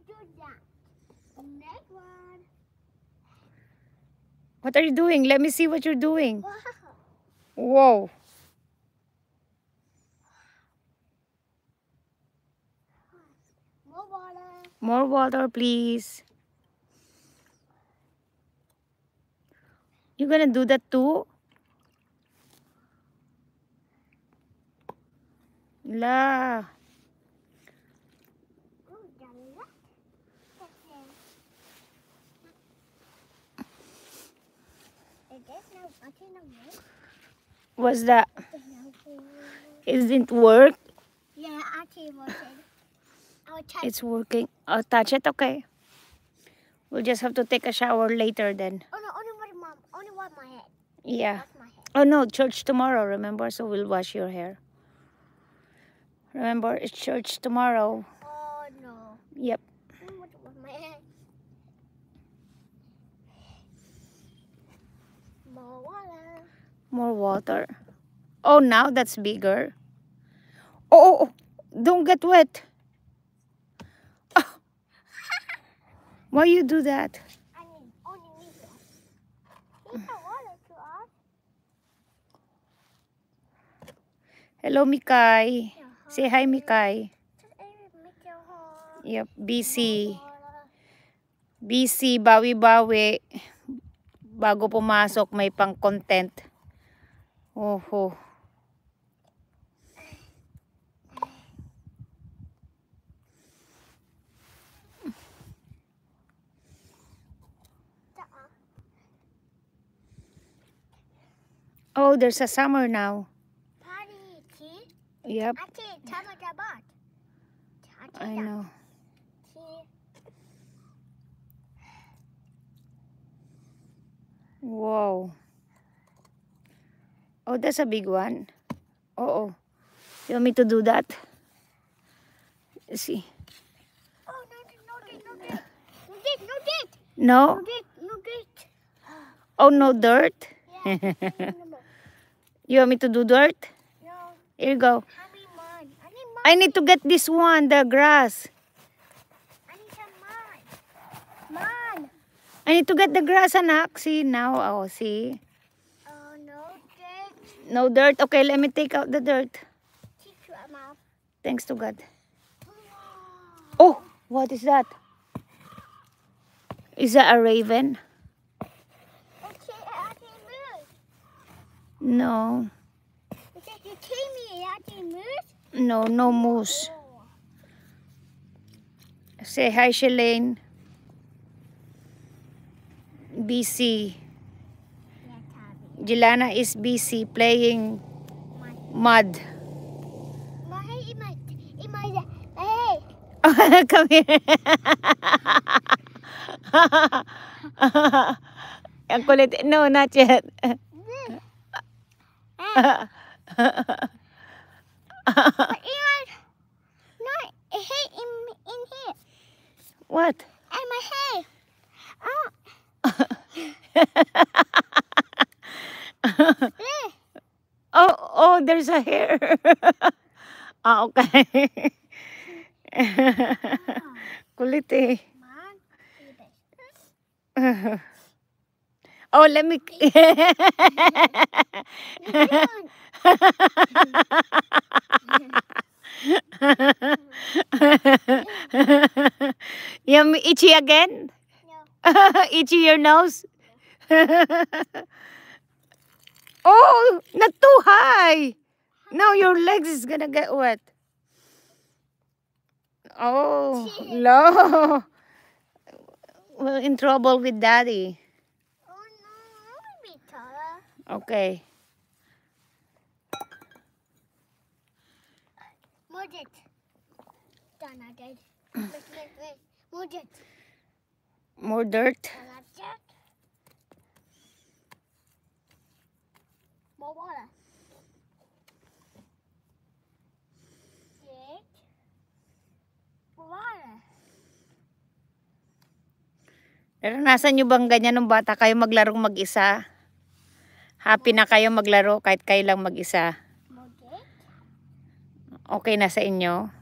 do that. Next one. What are you doing? Let me see what you're doing. Wow. Whoa. More water. More water, please. You gonna do that too? La. Oh, yalla. There's no button on it. What's that? There's no food. It didn't work. Yeah, actually working. I'll touch. It's working. I'll touch it, okay. We'll just have to take a shower later then. Oh no, only one, Mom. Only one my head. Yeah. That's my head. Oh no, church tomorrow, remember? So we'll wash your hair. Remember, it's church tomorrow. Oh no. Yep. Only one my head. More water. More water. Oh, now that's bigger. Oh, don't get wet. Oh. Why you do that? I need only need that. Here's the water to us. Hello, Mikay. Say hi, Mikay. Just make your home. Yep, busy. More water. Busy, bawi-bawi. Bago pumasok, may pang-content. Oh. Oh, there's a summer now. Party, tea. Yep, Ati, tama dapat. I know. Tea. Wow. Oh, that's a big one. Oh. You want me to do that? Let's see. Oh no, no date. No date. No? No date. Oh, no dirt? Yeah. You want me to do dirt? No. Here you go. I need mud. I need to get this one, the grass. I need some mud. I need to get the grass, anak. See, now, oh, see. Oh, no date. No dirt. Okay, let me take out the dirt. Teach you, Mom. Thanks to God. Oh, what is that? Is that a raven? Okay, I can move. No. Is that you tell me I can move? No moose. Oh. Say hi, Shalane. BC. Yeah, Tabby. Jelana is busy playing mud. Hey. Come here. Ang kulit. No, not yet. In here. What? And my hair. Oh. Oh, there's a hair. Okay. Kulit eh. Mom, Oh, let me... You itchy again? No. Itchy your nose? Oh, not too high. Now your legs is gonna get wet. Oh, no. We're in trouble with Daddy. Oh no, I want to be taller. Okay. More dirt. Done, I did. Wait. More dirt. More dirt. More dirt. More water. Dirt. More water. Naranasan nyo bang ganyan nung bata kayo maglarong mag-isa? Happy na kayo maglaro kahit kayo lang mag-isa? More dirt. Okay na sa inyo?